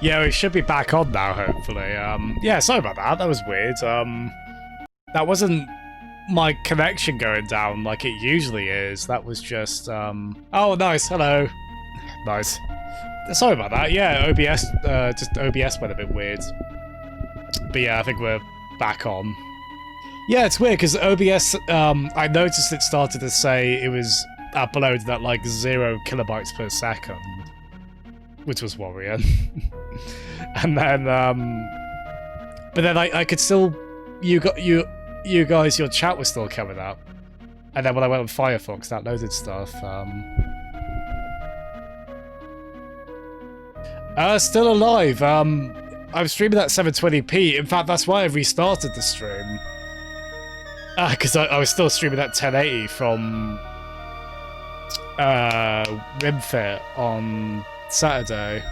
Yeah, it should be back on now, hopefully. Yeah, sorry about that. That was weird. That wasn't my connection going down like it usually is. That was just, Oh, nice. Hello. Nice. Sorry about that. Yeah, OBS, just OBS went a bit weird. But yeah, I think we're back on. Yeah, it's weird because OBS, I noticed it started to say it was uploaded at like 0 kilobytes per second, which was worrying. And then, but then I could still, you guys, your chat was still coming up. And then when I went on Firefox, that loaded stuff. Still alive. I'm streaming at 720p. In fact, that's why I restarted the stream. Because I was still streaming at 1080 from RimFit on Saturday.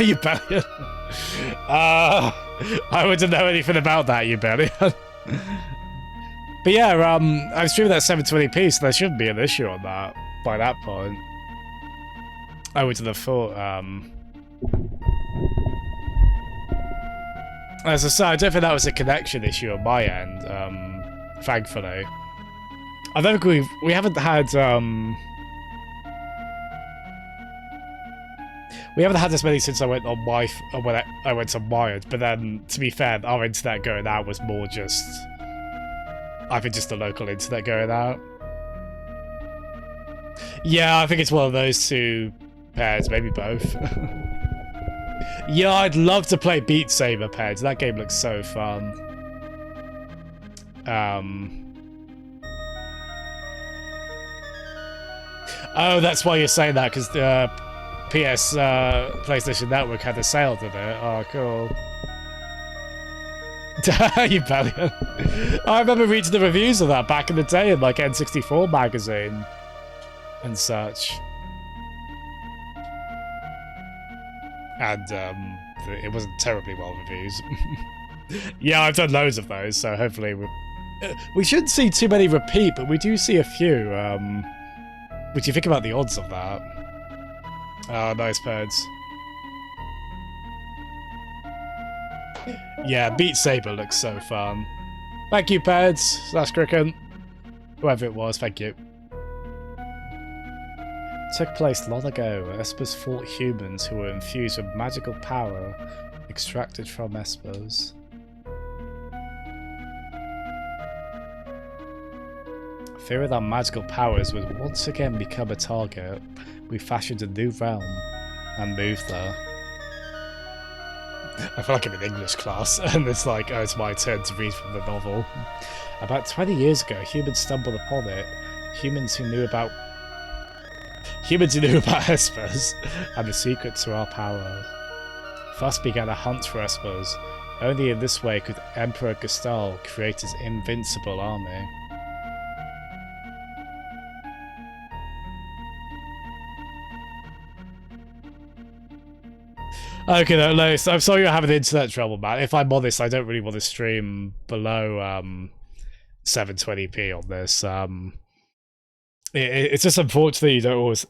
You Bellion. I wouldn't know anything about that, you Bellion. But yeah, I'm streaming at 720p, so there shouldn't be an issue on that by that point. I wouldn't have thought, as I said, I don't think that was a connection issue on my end, thankfully. I don't think we haven't had, we haven't had as many since I went on when I went on Wired, but then, to be fair, our internet going out was more just, I think just the local internet going out. Yeah, I think it's one of those two pairs, maybe both. Yeah, I'd love to play Beat Saber pairs. That game looks so fun. Oh, that's why you're saying that, because the PS PlayStation Network had a sale, did it? Oh, cool. You Bellion. I remember reading the reviews of that back in the day in like N64 magazine and such. And it wasn't terribly well reviewed. Yeah, I've done loads of those, so hopefully we shouldn't see too many repeat, but we do see a few. What do you think about the odds of that? Oh, nice birds. Yeah, Beat Saber looks so fun. Thank you, Peds, /Cricken. Whoever it was, thank you. Took place long ago. Espers fought humans who were infused with magical power extracted from Espers. Fearing our magical powers would once again become a target, we fashioned a new realm and moved there. I feel like I'm in English class, and it's like, oh, it's my turn to read from the novel. About 20 years ago, humans stumbled upon it. Humans who knew about Espers and the secret to our power. Thus began a hunt for Espers. Only in this way could Emperor Gestal create his invincible army. Okay, no, I'm sorry you're having internet trouble, man. If I'm honest, I don't really want to stream below 720p on this. It's just unfortunate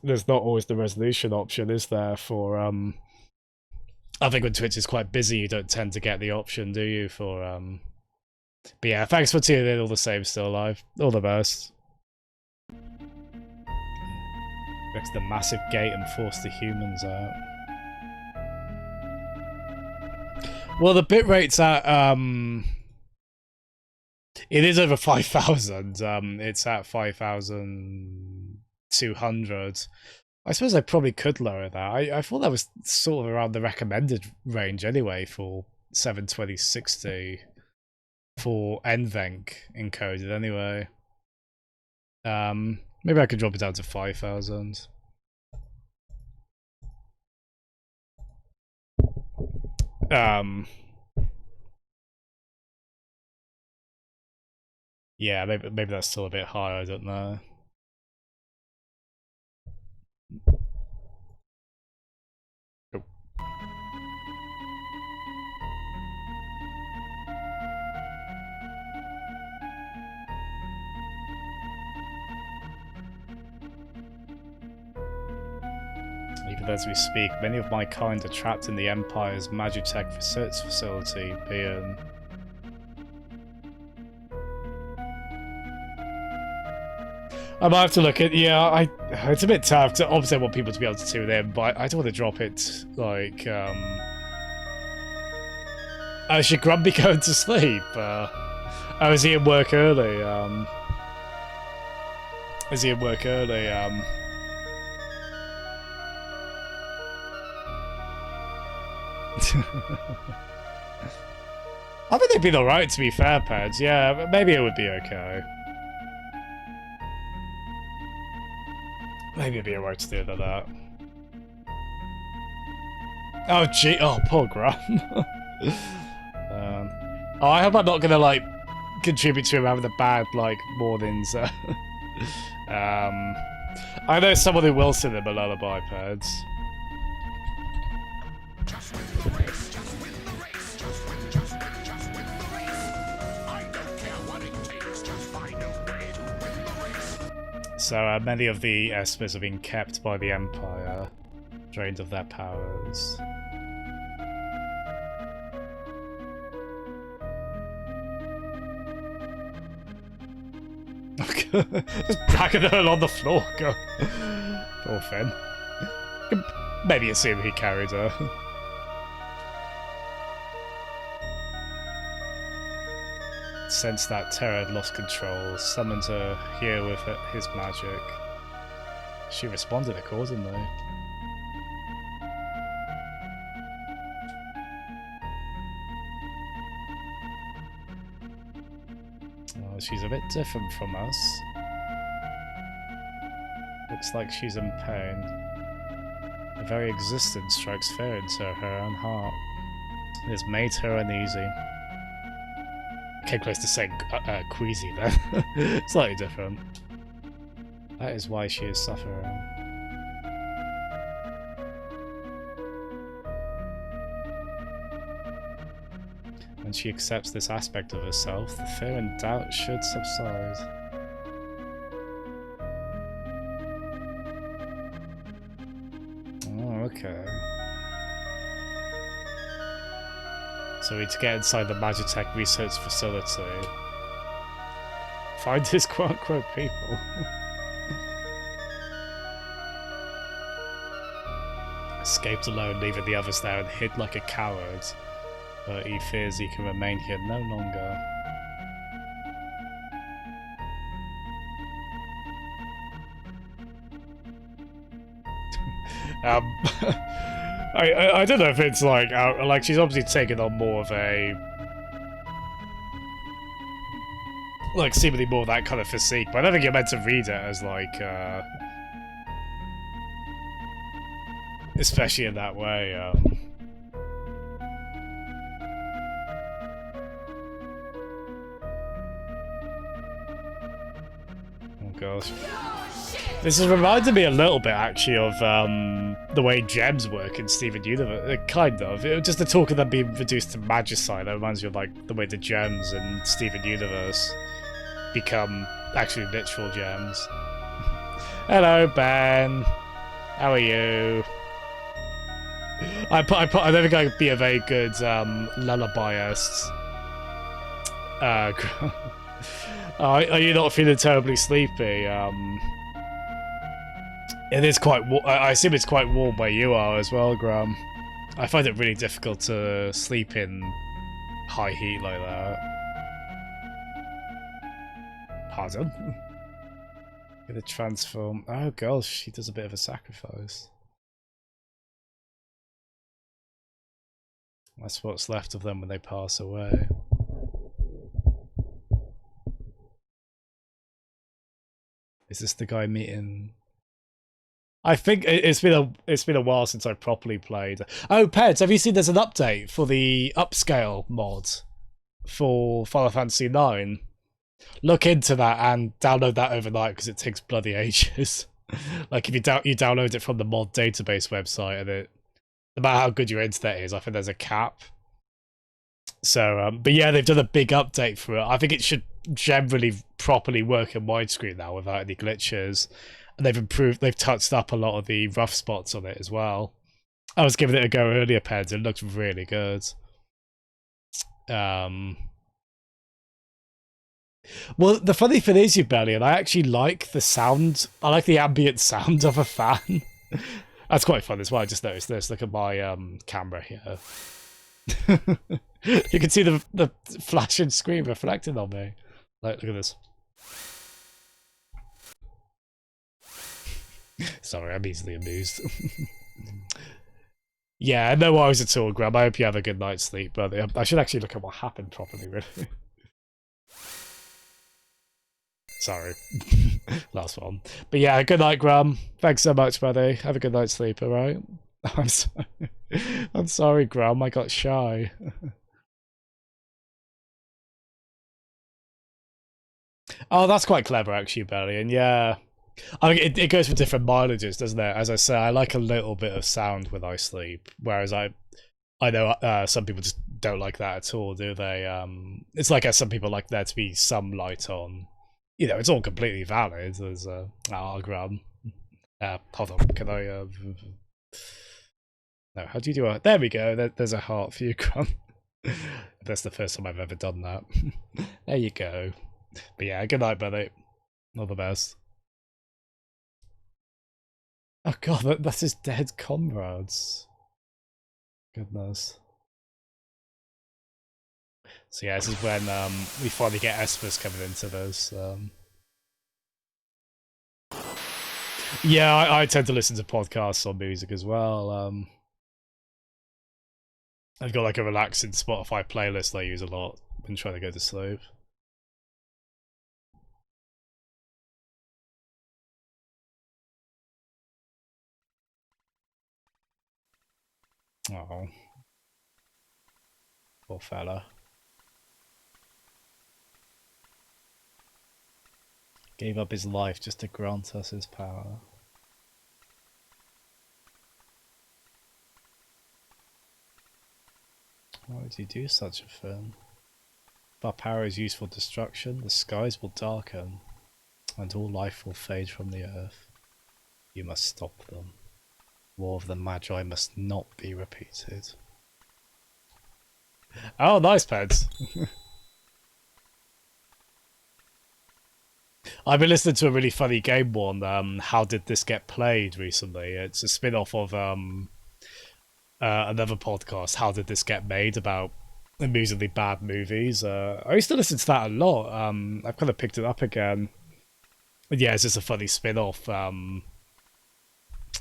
there's not always the resolution option, is there? For I think when Twitch is quite busy, you don't tend to get the option, do you? For but yeah, thanks for tuning in. All the same, still alive. All the best. Next to the massive gate and force the humans out. Well, the bitrate's at it is over 5,000. It's at 5,200. I suppose I probably could lower that. I thought that was sort of around the recommended range anyway for 72060 for NVENC encoded anyway. Maybe I could drop it down to 5,000. Yeah, maybe that's still a bit high, I don't know. Even as we speak, many of my kind are trapped in the Empire's Magitech research facility, being... I might have to look at... Yeah, it's a bit tough, because obviously I want people to be able to tune in, but I don't want to drop it, like, Oh, should Grumpy go to sleep? Oh, is he in work early? Is he in work early? I think they'd be alright, to be fair, Peds. Yeah, maybe it would be okay. Maybe it'd be alright to do that. Oh, gee. Oh, poor Grump. Oh, I hope I'm not gonna, like, contribute to him having the bad, like, mornings. I know someone who will sing them a lullaby, Peds. So many of the Espers have been kept by the Empire, drained of their powers. Just dragging her on the floor. Go. Poor Finn. Maybe assume he carried her. Since that Terra had lost control, summoned her here with his magic. She responded accordingly. Oh, she's a bit different from us. Looks like she's in pain. The very existence strikes fear into her own heart. It has made her uneasy. Came close to saying queasy then. Slightly different. That is why she is suffering. When she accepts this aspect of herself, the fear and doubt should subside. Oh, okay. So we need to get inside the Magitech research facility. Find his quote-unquote people. Escaped alone, leaving the others there and hid like a coward. But he fears he can remain here no longer. I don't know if it's like she's obviously taken on more of a seemingly more of that kind of physique, but I don't think you're meant to read it as like especially in that way. Oh gosh. This has reminded me a little bit, actually, of the way gems work in Steven Universe. Kind of. Just the talk of them being reduced to magicite. That reminds me of like the way the gems in Steven Universe become actually literal gems. Hello, Ben. How are you? I don't think I could be a very good lullabyist. Are you not feeling terribly sleepy? It is quite I assume it's quite warm where you are as well, Graham. I find it really difficult to sleep in high heat like that. Pardon? Gonna transform. Oh gosh, she does a bit of a sacrifice. That's what's left of them when they pass away. Is this the guy meeting? I think it's been a while since I properly played. Oh, Peds, have you seen there's an update for the upscale mod for Final Fantasy IX? Look into that and download that overnight because it takes bloody ages. Like if you download it from the mod database website, and it, no matter how good your internet is, I think there's a cap. So, but yeah, they've done a big update for it. I think it should generally properly work in widescreen now without any glitches. And they've touched up a lot of the rough spots on it as well. I was giving it a go earlier, Peds. It looked really good. Well, the funny thing is, you Belly, and I actually like the sound. I like the ambient sound of a fan. That's quite fun as well. I just noticed this. Look at my camera here. You can see the flashing screen reflecting on me. Like, look at this. Sorry, I'm easily amused. Yeah, no worries at all, Graham. I hope you have a good night's sleep, but I should actually look at what happened properly, really. Sorry. Last one. But yeah, good night, Graham. Thanks so much, buddy. Have a good night's sleep, alright? I'm sorry. I'm sorry, Graham. I got shy. Oh, that's quite clever, actually, Belly. And yeah, I mean, it goes for different mileages, doesn't it? As I say, I like a little bit of sound when I sleep, whereas I know some people just don't like that at all, do they? It's like some people like there to be some light on. You know, it's all completely valid. There's Graham. Hold on, can I? No, how do you do it? There we go. There's a heart for you, Graham. That's the first time I've ever done that. There you go. But yeah, good night, buddy. All the best. Oh god, that's his dead comrades. Goodness. So yeah, this is when we finally get Espers coming into this. Yeah, I tend to listen to podcasts or music as well. I've got like a relaxing Spotify playlist I use a lot when trying to go to sleep. Oh, poor fella. Gave up his life just to grant us his power. Why would you do such a thing? If our power is used for destruction, the skies will darken, and all life will fade from the earth. You must stop them. War of the Magi must not be repeated. Oh, nice, Peds. I've been listening to a really funny game one, How Did This Get Played, recently. It's a spin-off of another podcast, How Did This Get Made, about amusingly bad movies. I used to listen to that a lot. I've kind of picked it up again. But yeah, it's just a funny spin-off.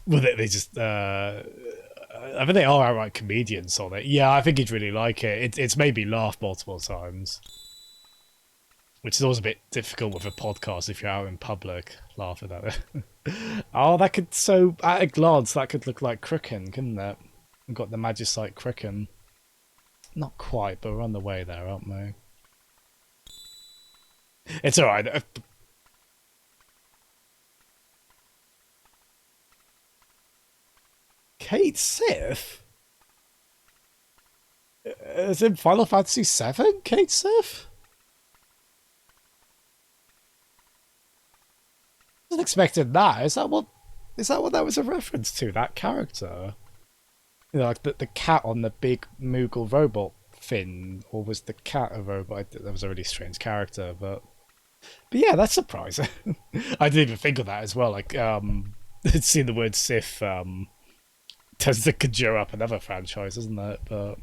With it, they just I mean, they are outright comedians on it. Yeah, I think you'd really like it. It's made me laugh multiple times, which is always a bit difficult with a podcast if you're out in public laughing at it. Oh, that could, so at a glance that could look like Cricken, couldn't it? We've got the Magicite Cricken. Not quite, but we're on the way there, aren't we? It's alright. Cait Sith? Is in Final Fantasy VII? Cait Sith? I wasn't expecting that. Is that what that was a reference to? That character? You know, like the cat on the big Moogle robot thing, or was the cat a robot? That was a really strange character, but yeah, that's surprising. I didn't even think of that as well. Like, seeing the word Sith tends to conjure up another franchise, isn't it? But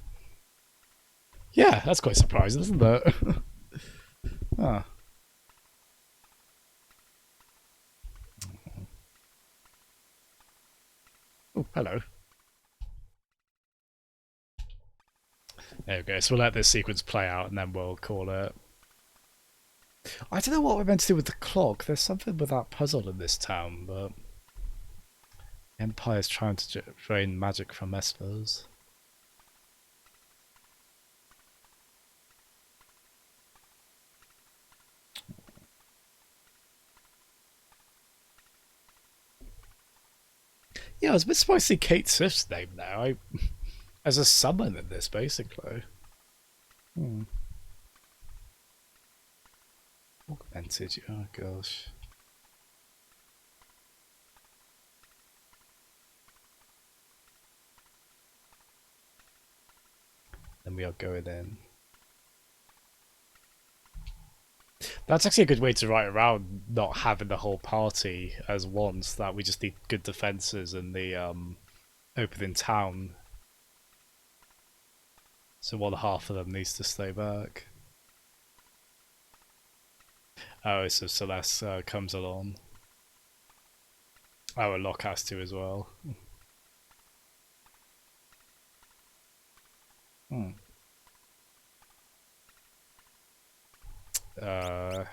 yeah, that's quite surprising, isn't it? Ah. Oh, hello. There we go. So we'll let this sequence play out and then we'll call it. I don't know what we're meant to do with the clock. There's something with that puzzle in this town, but Empire's trying to drain magic from Espers. Yeah, I was a bit surprised to see Cait Sith's name now. As a summon in this, basically. Augmented, oh gosh. And we are going in. That's actually a good way to write around not having the whole party as one, so that we just need good defences in the opening town. So one half of them needs to stay back. Oh, so Celeste comes along. Oh, and Locke has to as well.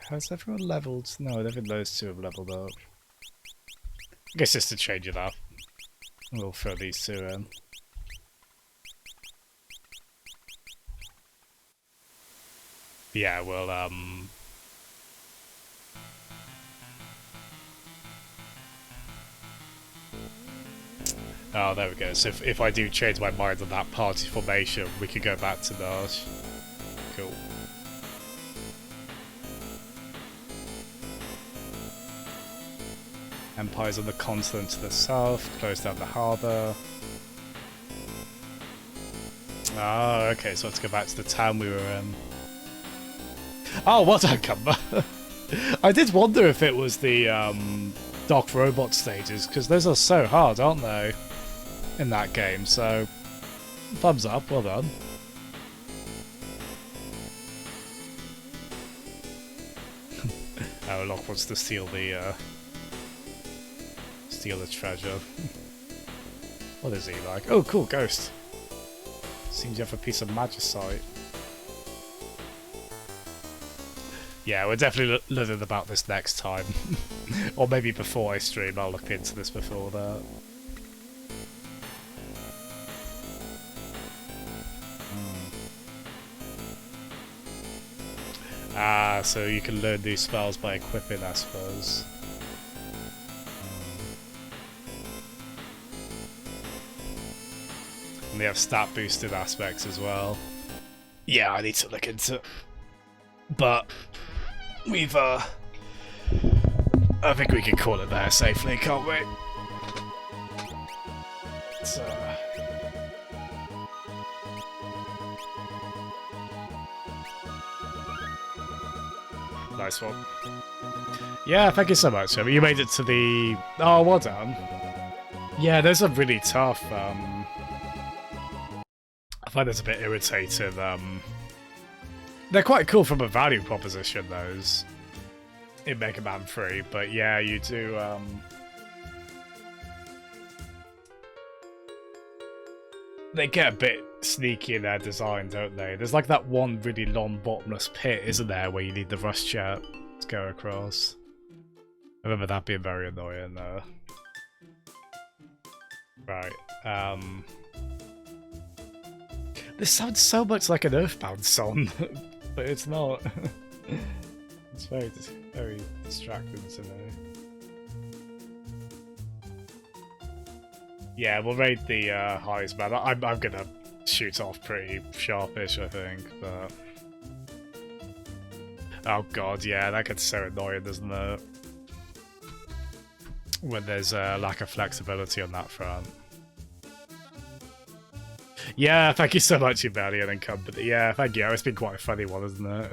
Has everyone leveled? No, I think those two have leveled up. I guess just to change it up. We'll throw these two in. Yeah, we'll oh, there we go. So if I do change my mind on that party formation, we can go back to Nash. Cool. Empire's on the continent to the south, close down the harbour. Oh, okay, so let's go back to the town we were in. Oh, well done, Cumber. I did wonder if it was the Dock Robot stages, because those are so hard, aren't they? In that game, so thumbs up, well done. Oh, Locke wants to steal the treasure. What is he like? Oh, cool, ghost. Seems you have a piece of magicite. Yeah, we're definitely learning about this next time. Or maybe before I stream, I'll look into this before that. Ah, so you can learn these spells by equipping, I suppose. And they have stat boosted aspects as well. Yeah, I need to look into it. But we've I think we can call it there safely, can't we? So nice one. Yeah, thank you so much. Trevor. You made it to the... Oh, well done. Yeah, those are really tough. I find those a bit irritating. They're quite cool from a value proposition, those, in Mega Man 3, but yeah, you do... They get a bit sneaky in their design, don't they? There's like that one really long bottomless pit, isn't there, where you need the rush jet to go across. I remember that being very annoying, though. Right, this sounds so much like an Earthbound song, but it's not. It's very distracting to me. Yeah, we'll raid the highs, man. I'm gonna shoot off pretty sharpish, I think, but... Oh god, yeah, that gets so annoying, doesn't it? When there's a lack of flexibility on that front. Yeah, thank you so much, Ibalian and Company. Yeah, thank you. It's been quite a funny one, isn't it?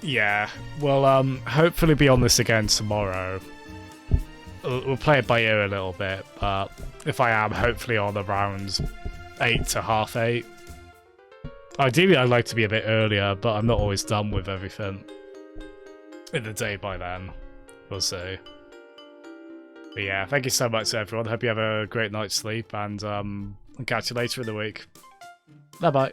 Yeah, we'll hopefully be on this again tomorrow. We'll play it by ear a little bit, but if I am, hopefully on around 8 to half 8. Ideally, I'd like to be a bit earlier, but I'm not always done with everything in the day by then. We'll see. But yeah, thank you so much, everyone. Hope you have a great night's sleep, and I'll catch you later in the week. Bye-bye.